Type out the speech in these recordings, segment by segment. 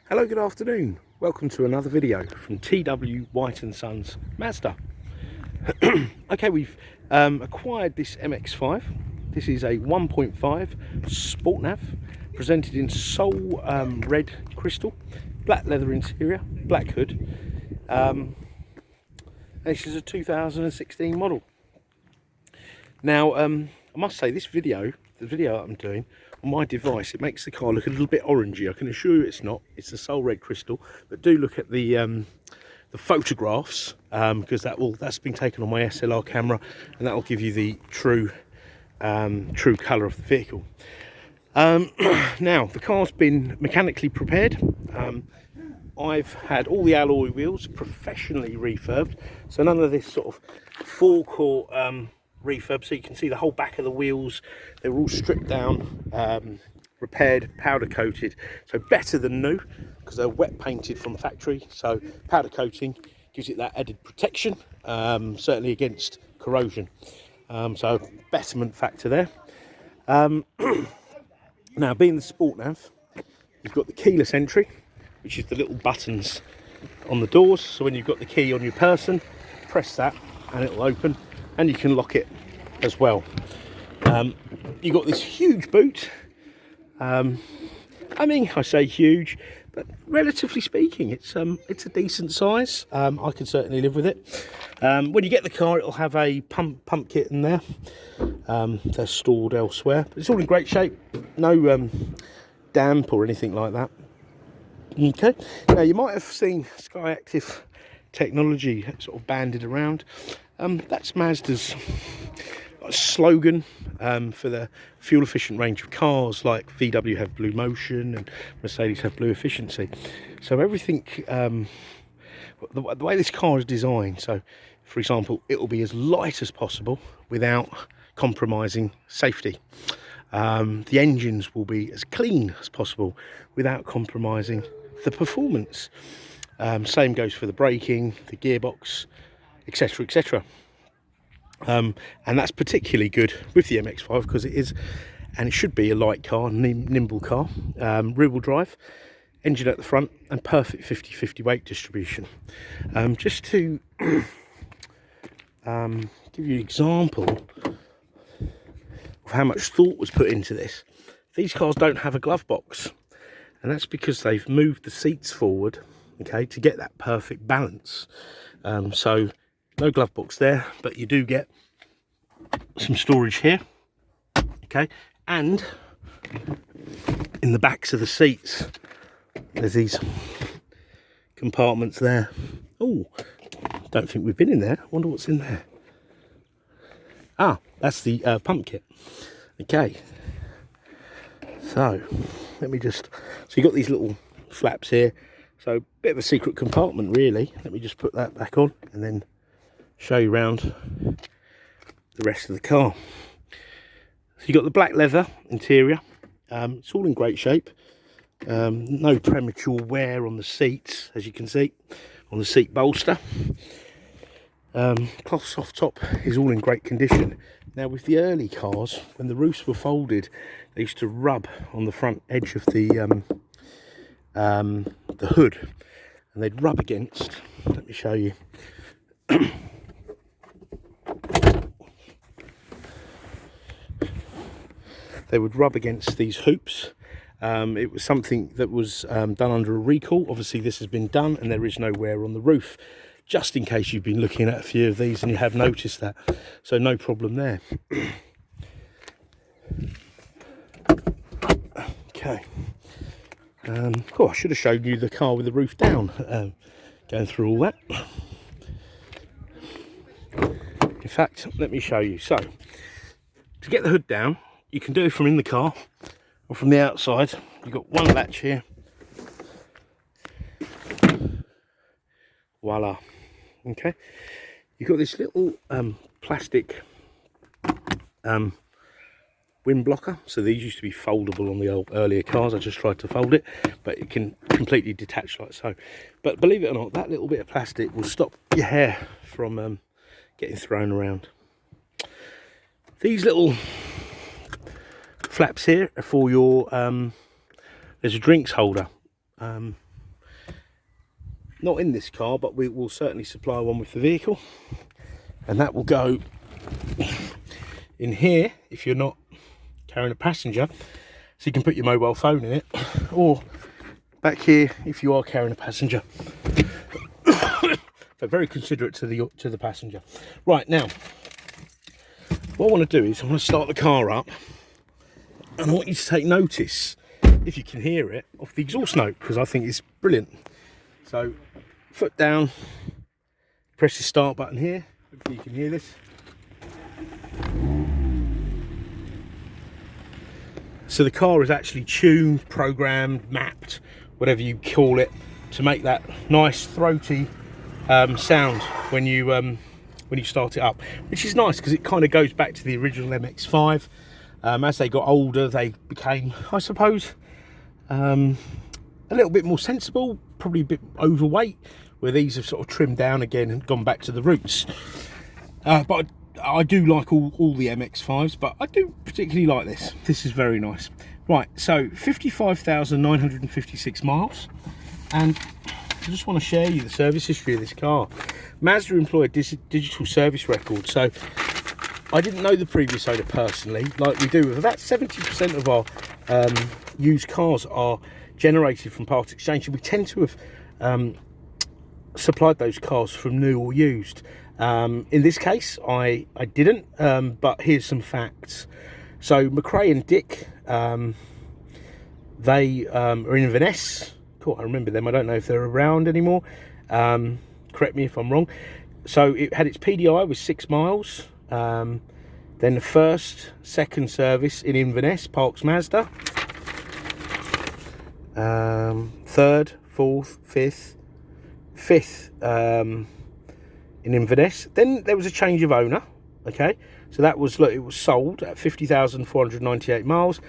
Hello, good afternoon. Welcome to another video from T.W White Sons Mazda. Okay, we've acquired this MX-5. This is a 1.5 Sport Nav, presented in Soul red crystal, black leather interior, black hood. And this is a 2016 model. Now, I must say, the video that I'm doing on my device, it makes the car look a little bit orangey. I can assure you it's not. It's a Soul red crystal, but do look at the photographs, because that's been taken on my SLR camera, and that will give you the true colour of the vehicle. Now, the car's been mechanically prepared. I've had all the alloy wheels professionally refurbed, so none of this sort of forecourt refurb. So you can see the whole back of the wheels, they were all stripped down, repaired, powder coated, so better than new, because they're wet painted from factory. So powder coating gives it that added protection, certainly against corrosion, so betterment factor there. Now, being the Sport Nav, you've got the keyless entry, which is the little buttons on the doors. So when you've got the key on your person, press that and it'll open, and you can lock it as well. You've got this huge boot. I mean, I say huge, but relatively speaking, it's a decent size. I can certainly live with it. When you get the car, it'll have a pump kit in there. They're stored elsewhere, but it's all in great shape. No damp or anything like that. Okay, now you might have seen SKYACTIV technology sort of banded around. That's Mazda's slogan for the fuel efficient range of cars, like VW have Blue Motion and Mercedes have Blue Efficiency. So everything, the way this car is designed, so for example, it will be as light as possible without compromising safety. The engines will be as clean as possible without compromising the performance. Same goes for the braking, the gearbox, etc, etc. And that's particularly good with the MX-5 because it is, and it should be, a light car, nimble car, rear-wheel drive, engine at the front, and perfect 50-50 weight distribution. Just to give you an example of how much thought was put into this, these cars don't have a glove box, and that's because they've moved the seats forward, okay, to get that perfect balance. So no glove box there, but you do get some storage here, okay, and in the backs of the seats there's these compartments there. Oh, don't think we've been in there. I wonder what's in there. Ah, that's the pump kit. Okay, so let me just, so you got these little flaps here, so a bit of a secret compartment really. Let me just put that back on and then show you around the rest of the car. So you got the black leather interior. It's all in great shape. No premature wear on the seats, as you can see, on the seat bolster. Cloth soft top is all in great condition. Now, with the early cars, when the roofs were folded, they used to rub on the front edge of the hood, and they'd rub against, let me show you, they would rub against these hoops. It was something that was done under a recall. Obviously this has been done and there is no wear on the roof, just in case you've been looking at a few of these and you have noticed that, so no problem there. Okay. Oh, I should have shown you the car with the roof down, going through all that. In fact, let me show you. So, to get the hood down, you can do it from in the car or from the outside. You've got one latch here. Voila. Okay. You've got this little plastic wind blocker. So these used to be foldable on the old earlier cars. I just tried to fold it, but it can completely detach like so. But believe it or not, that little bit of plastic will stop your hair from getting thrown around. These little flaps here are for your there's a drinks holder. not in this car, but we will certainly supply one with the vehicle, and that will go in here if you're not carrying a passenger, so you can put your mobile phone in it, or back here if you are carrying a passenger. So very considerate to the passenger. Right, now what I want to do is I want to start the car up, and I want you to take notice, if you can hear it, of the exhaust note, because I think it's brilliant. So foot down, press the start button here, hopefully you can hear this. So the car is actually tuned, programmed, mapped, whatever you call it, to make that nice throaty sound when you start it up, which is nice because it kind of goes back to the original MX-5. As they got older, they became, I suppose, a little bit more sensible, probably a bit overweight, where these have sort of trimmed down again and gone back to the roots. But I do like all the MX-5s, but I do particularly like this. This is very nice. Right, so 55,956 miles, and I just want to share you the service history of this car. Mazda employ a digital service record, so I didn't know the previous owner personally, like we do. About 70% of our used cars are generated from part exchange, and we tend to have supplied those cars from new or used. In this case, I didn't, but here's some facts. So McRae and Dick, they are in Inverness. Cool, I remember them. I don't know if they're around anymore. Correct me if I'm wrong. So it had its PDI with 6 miles. Then the second service in Inverness, Parks Mazda. Third, fourth, fifth in Inverness. Then there was a change of owner. Okay, so that was, look, it was sold at 50,498 miles.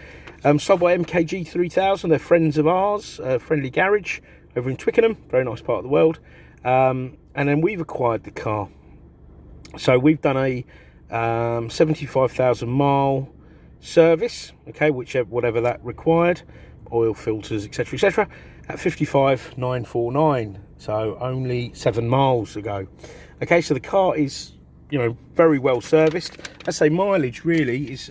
Sold by MKG 3000. They're friends of ours, Friendly Garage over in Twickenham, very nice part of the world. And then we've acquired the car. So we've done a 75,000 mile service, okay, whatever that required, oil filters, etc, etc, at 55,949. So only 7 miles ago. Okay, so the car is, you know, very well serviced. I say mileage really is,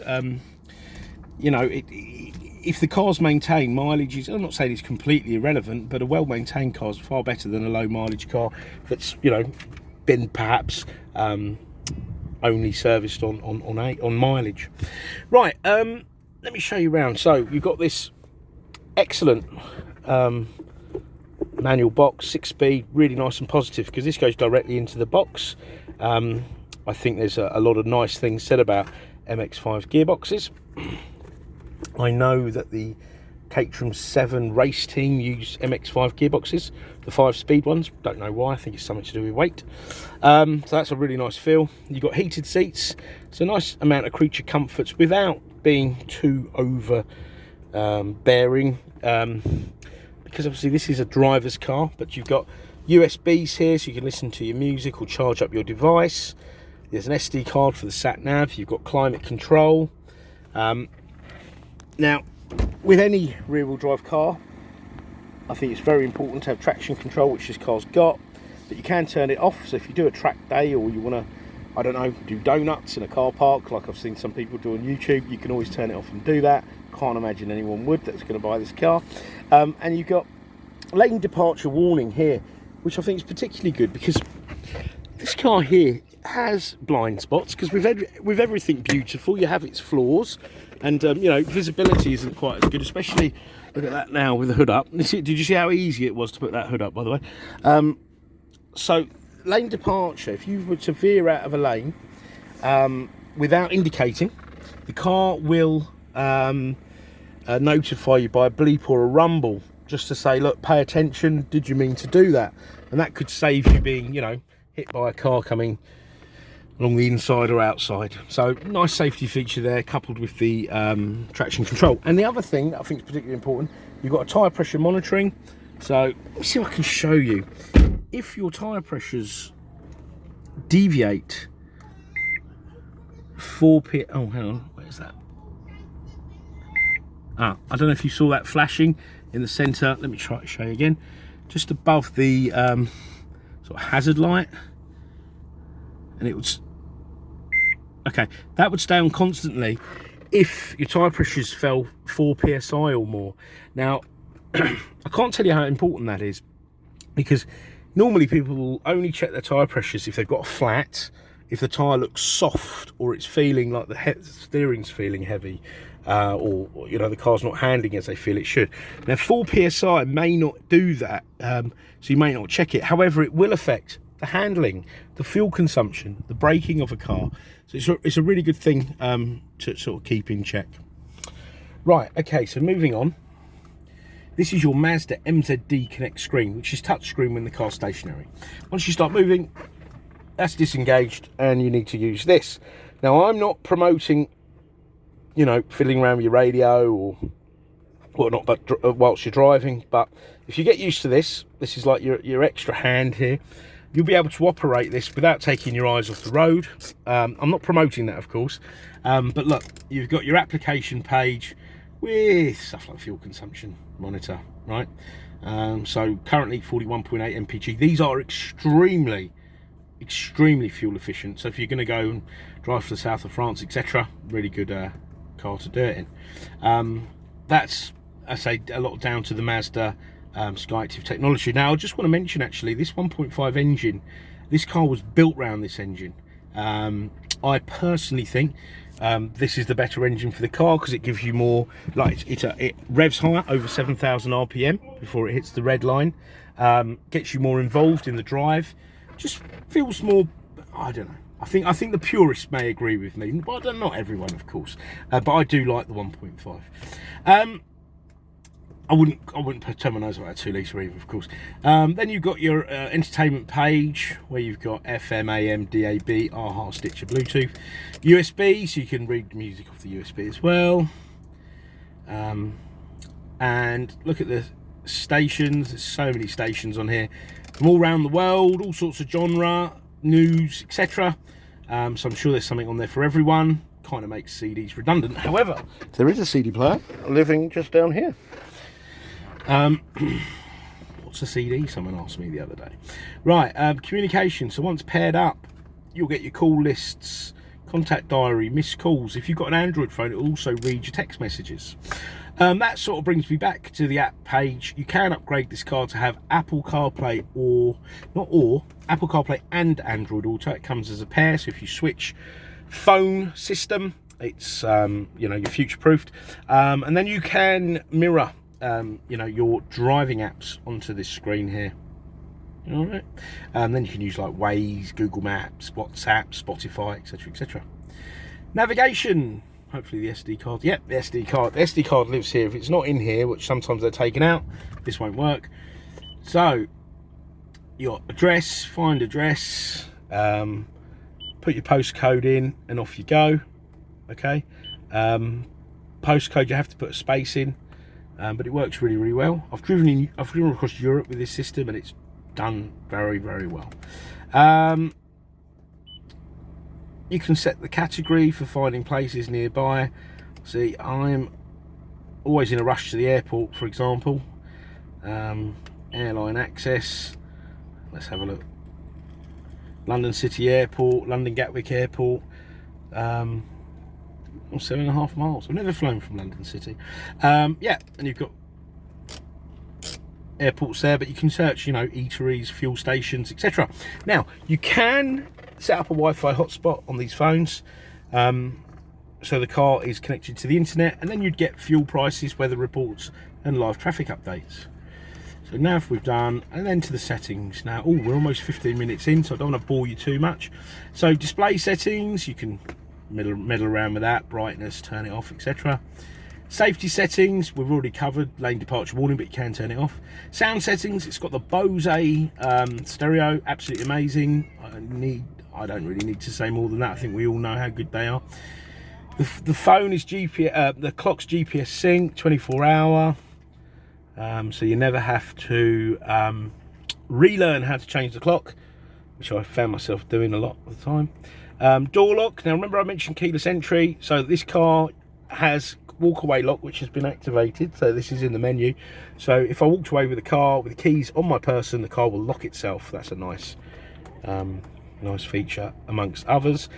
you know, if the car's maintained, mileage is, I'm not saying it's completely irrelevant, but a well-maintained car is far better than a low-mileage car that's, you know, been perhaps only serviced on mileage. Right, let me show you around. So you've got this excellent manual box, 6-speed, really nice and positive, because this goes directly into the box. I think there's a lot of nice things said about MX-5 gearboxes. I know that the Caterham 7 race team use MX-5 gearboxes, the 5-speed ones. Don't know why, I think it's something to do with weight. So that's a really nice feel. You've got heated seats, so a nice amount of creature comforts without being too over bearing, because obviously this is a driver's car, but you've got USBs here so you can listen to your music or charge up your device. There's an SD card for the sat nav. You've got climate control. Now, with any rear-wheel drive car, I think it's very important to have traction control, which this car's got, but you can turn it off. So if you do a track day, or you want to, I don't know, do donuts in a car park like I've seen some people do on YouTube, you can always turn it off and do that. Can't imagine anyone would that's going to buy this car. And you've got lane departure warning here, which I think is particularly good, because this car here has blind spots, because with everything beautiful, you have its flaws. And, you know, visibility isn't quite as good, especially, look at that now with the hood up. Did you see how easy it was to put that hood up, by the way? So, lane departure, if you were to veer out of a lane without indicating, the car will notify you by a bleep or a rumble, just to say, look, pay attention, did you mean to do that? And that could save you being, you know, hit by a car coming along the inside or outside. So nice safety feature there, coupled with the traction control. And the other thing that I think is particularly important, you've got a tyre pressure monitoring. So let's see if I can show you. If your tyre pressures deviate 4 p, oh hang on, where's that? I don't know if you saw that flashing in the centre. Let me try to show you again. just above the sort of hazard light, and it would, okay, that would stay on constantly if your tyre pressures fell 4 psi or more. Now, I can't tell you how important that is, because normally people will only check their tyre pressures if they've got a flat, if the tyre looks soft, or it's feeling like the steering's feeling heavy, or you know, the car's not handling as they feel it should. Now 4 psi may not do that, so you may not check it. However, it will affect the handling, the fuel consumption, the braking of a car. So it's a really good thing to sort of keep in check. Right, okay, so moving on. This is your Mazda MZD Connect screen, which is touchscreen when the car's stationary. Once you start moving, that's disengaged, and you need to use this. Now, I'm not promoting, you know, fiddling around with your radio or whatnot, but whilst you're driving. But if you get used to this, this is like your extra hand here. You'll be able to operate this without taking your eyes off the road. I'm not promoting that, of course, but look, you've got your application page with stuff like fuel consumption monitor, right? So currently 41.8 mpg. These are extremely fuel efficient. So if you're going to go and drive to the south of France, etc., really good car to do it in. That's, I say, a lot down to the Mazda SKYACTIV technology. Now, I just want to mention, actually, this 1.5 engine, this car was built around this engine. I personally think this is the better engine for the car, because it gives you more, like, it revs higher, over 7,000 RPM before it hits the red line, gets you more involved in the drive, just feels more, I don't know, I think the purists may agree with me, but not everyone, of course, but I do like the 1.5. I wouldn't turn my nose about a 2 litre either, of course. Then you've got your entertainment page, where you've got FM, AM, DAB, AHA, Stitcher, Bluetooth, USB, so you can read music off the USB as well. And look at the stations. There's so many stations on here from all around the world, all sorts of genre, news, etc. So I'm sure there's something on there for everyone. Kind of makes CDs redundant. However, there is a CD player living just down here. What's a CD? Someone asked me the other day. Right, communication. So once paired up, you'll get your call lists, contact diary, missed calls. If you've got an Android phone, it will also read your text messages. That sort of brings me back to the app page. You can upgrade this car to have Apple CarPlay Apple CarPlay and Android Auto. It comes as a pair, so if you switch phone system, it's you know, you're future-proofed. And then you can mirror you know, your driving apps onto this screen here. All right. Then you can use like Waze, Google Maps, WhatsApp, Spotify, etc., etc. Navigation. Hopefully the SD card. Yep, the SD card. The SD card lives here. If it's not in here, which sometimes they're taken out, this won't work. So your address, find address, put your postcode in, and off you go. Okay. Postcode, you have to put a space in. But it works really, really well. I've driven across Europe with this system, and it's done very, very well. You can set the category for finding places nearby. See, I'm always in a rush to the airport, for example. Airline access. Let's have a look. London City Airport, London Gatwick Airport. 7.5 miles. I've never flown from London City. Yeah, and you've got airports there, but you can search, you know, eateries, fuel stations, etc. Now, you can set up a Wi-Fi hotspot on these phones, so the car is connected to the internet, and then you'd get fuel prices, weather reports, and live traffic updates. So now if we've done, and then to the settings. Now, we're almost 15 minutes in, so I don't want to bore you too much. So display settings, you can meddle around with that, brightness, turn it off, etc. Safety settings, we've already covered, lane departure warning, but you can turn it off. Sound settings, it's got the Bose stereo, absolutely amazing. I don't really need to say more than that. I think we all know how good they are. The phone is GPS, the clock's GPS sync, 24-hour, so you never have to relearn how to change the clock, which I found myself doing a lot of the time. Door lock. Now remember I mentioned keyless entry, so this car has walk away lock, which has been activated, so this is in the menu. So if I walked away with the car with the keys on my person, the car will lock itself. That's a nice nice feature amongst others.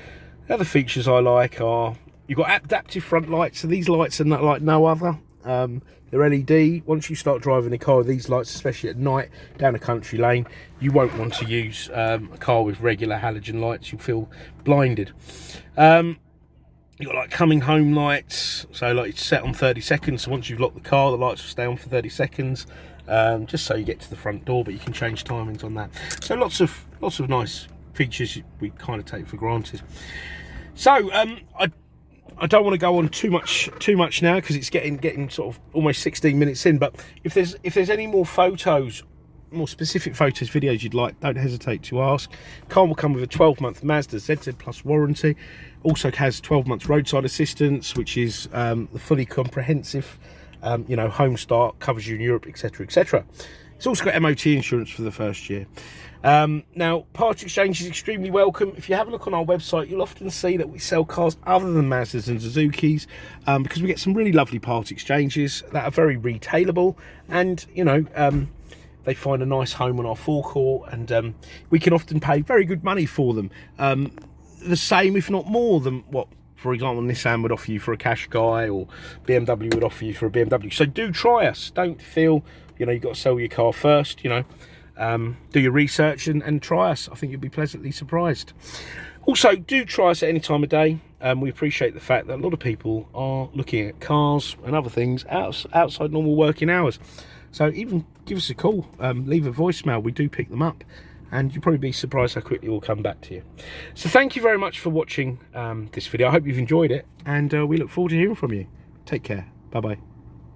The other features I like are, you've got adaptive front lights. So these lights are not like no other. They're LED. Once you start driving the car with these lights, especially at night down a country lane, you won't want to use a car with regular halogen lights. You'll feel blinded. You've got like coming home lights, so like it's set on 30 seconds, so once you've locked the car, the lights will stay on for 30 seconds, just so you get to the front door, but you can change timings on that. So lots of nice features we kind of take for granted. So I don't want to go on too much now, because it's getting sort of almost 16 minutes in, but if there's any more photos, more specific photos, videos you'd like, don't hesitate to ask. Car will come with a 12-month Mazda ZZ Plus warranty. Also has 12 months roadside assistance, which is the fully comprehensive, you know, home start, covers you in Europe, etc, etc. It's also got MOT insurance for the first year. Now, part exchange is extremely welcome. If you have a look on our website, you'll often see that we sell cars other than Mazdas and Suzukis, because we get some really lovely part exchanges that are very retailable, and you know, they find a nice home on our forecourt, and we can often pay very good money for them. The same, if not more, than what, for example, Nissan would offer you for a Qashqai, or BMW would offer you for a BMW. So do try us. Don't feel, you know, you've got to sell your car first, you know. Do your research and try us. I think you'll be pleasantly surprised. Also, do try us at any time of day. We appreciate the fact that a lot of people are looking at cars and other things outside normal working hours. So even give us a call, leave a voicemail. We do pick them up, and you'll probably be surprised how quickly we'll come back to you. So thank you very much for watching this video. I hope you've enjoyed it, and we look forward to hearing from you. Take care. Bye bye.